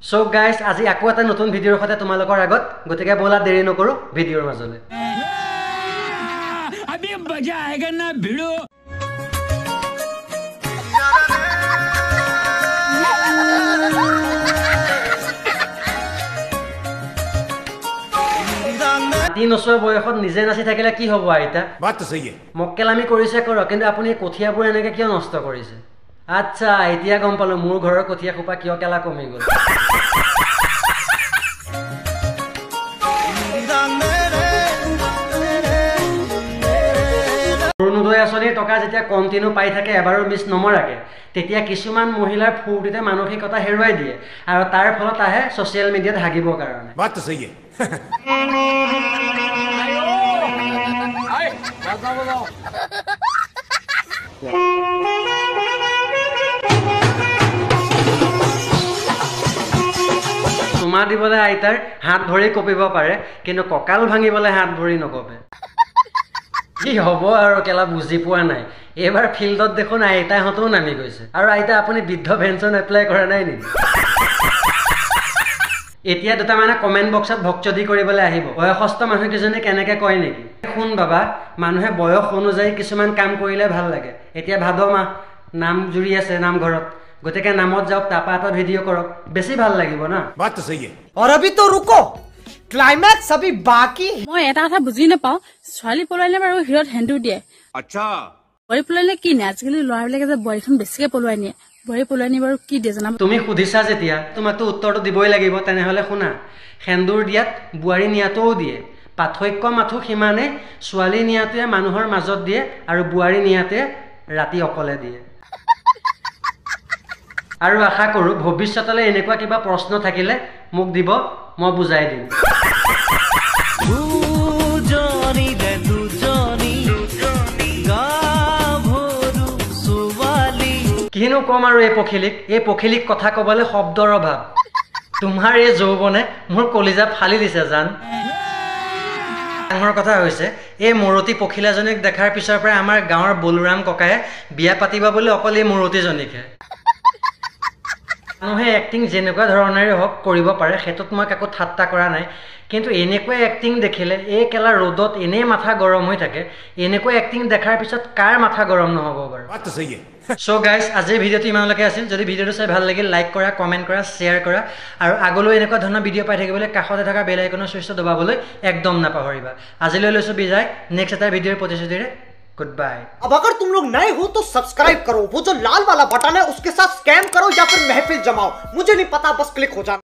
So guys, আজি আকৌ এটা নতুন ভিডিঅ'ৰ সৈতে তোমালোকৰ আগত গতিকে বলা দেৰি নকৰো ভিডিঅ'ৰ মাজলৈ अभी मजा आएगा ना भिड़ो तीन बছৰ বয়সত নিজে নাচি থাকিলে কি হ'ব আইতা बात तो सही है মক্কেলামি কৰিছে কৰ কিন্তু আপুনি কঠিয়াবোৰ এনেকে কিয় নষ্ট কৰিছে আচ্ছা এতিয়া গম পালো মোৰ ঘৰৰ কঠিয়া খোপা কিয় কেলা কমি গ'ল অৰুণোদয় আঁচনিৰ টকা যেতিয়া কণ্টিনিউ পাই থাকে এবাৰো মিছ নমৰাকে তেতিয়া কিছুমান মহিলাৰ ফুৰ্তিতে মানসিকতা হেৰুৱাই দিয়ে আৰু তাৰ ফলত আহে ছ'চিয়েল মিডিয়াত হাগিবৰ কাৰণে बात तो सही है চুমা দিবলৈ আইতাৰ হাত ভৰি কঁপিব পাৰে কিন্তু কঁকাল ভাঙিবলৈ হাত ভৰি নকঁপে কি হ'ব আৰু কেলা বুজি পোৱা নাই এইবাৰ ফিল্ডত দেখোন আইতাহঁতেও নামি গৈছে আৰু আইতা আপুনি বৃদ্ধ পেঞ্চন এপ্লাই কৰা নাই নেকি এতিয়া দুটা মানে কমেণ্ট বক্সত ভক্তি কৰিবলৈ আহিব বয়সস্থ মানুহকেইজনে কেনেকৈ কয় নেকি শুন বাবা মানুহে বয়স অনুযায়ী কিছুমান কাম কৰিলে ভাল লাগে এতিয়া ভাদ মাহ নাম জুৰি আছে নামঘৰত গতিকে নামত যাওক তাৰপৰা এটা ভিডিঅ' কৰক বেছি ভাল লাগিব না बात तो सही है और अभी तो रुको क्लाइमैक्स अभी बाकी মই এটা কথা বুজি নাপাওঁ ছোৱালী পলোৱাইলে বাৰু হিৰত হেন্দু দিয়ে अच्छा বোৱাৰী পলোৱাইলে কি নে আজিকালি ল'ৰাবিলাকে যে বোৱাৰীখন বেছিকে পলোৱাই নিয়ে বোৱাৰী পলোৱাই নি বাৰু কি দিয়ে জানা তুমি সুধিছা যেতিয়া তোমাকতো উত্তৰটো দিবই লাগিব তেনেহ'লে শুনা সেন্দুৰ দিয়াত বোৱাৰী নিয়াটোও দিয়ে পাৰ্থক্য মাথো সিমানে ছোৱালী নিয়াটোৱে মানুহৰ মাজত দিয়ে আৰু বোৱাৰী নিয়াটোৱে ৰাতি অকলে দিয়ে আৰু আশা কৰোঁ ভৱিষ্যতলৈ এনেকুৱা কিবা প্ৰশ্ন থাকিলে মোক দিব মই বুজাই দিম কিনো কম আৰু এই পখিলিক কথা ক'বলৈ শব্দৰ অভাৱ তোমাৰ এই যৌৱনে মোৰ কলিজা ফালি দিছে জান ডাঙৰ কথা হৈছে এই মূৰতি পখিলাজনীক দেখাৰ পিছৰ পৰা আমাৰ গাঁৱৰ বলুৰাম ককায়ে বিয়া পাতিব বুলি অকল এই মূৰতিজনীকে মানুহে এক্টিং যেনেকুৱা ধৰণেৰে হওক কৰিব পাৰে সেইটোত মই কাকো ঠাট্টা কৰা নাই কিন্তু এনেকুৱা এক্টিং দেখিলে এই কেলা ৰ'দত এনেই মাথা গৰম হৈ থাকে এনেকুৱা এক্টিং দেখাৰ পিছত কাৰ মাথা গৰম নহ'ব বাৰু बात तो सही है সো গাইজ আজিৰ ভিডিঅ'টো ইমানলৈকে আছিল যদি ভিডিঅ'টো চাই ভাল লাগিল লাইক কৰা কমেণ্ট কৰা শ্বেয়াৰ কৰা আৰু আগলৈ এনেকুৱা ধৰণৰ ভিডিঅ' পাই থাকিবলৈ কাষতে থকা বেল আইকনৰ চুইচটো দবাবলৈ একদম নাপাহৰিবা আজিলৈ লৈছোঁ বিদায় নেক্সট এটা ভিডিঅ'ৰ প্ৰতিশ্ৰুতিৰে गुड बाय अब अगर तुम लोग नए हो तो सब्सक्राइब करो वो जो लाल वाला बटन है उसके साथ स्कैम करो या फिर महफिल जमाओ मुझे नहीं पता बस क्लिक हो जाना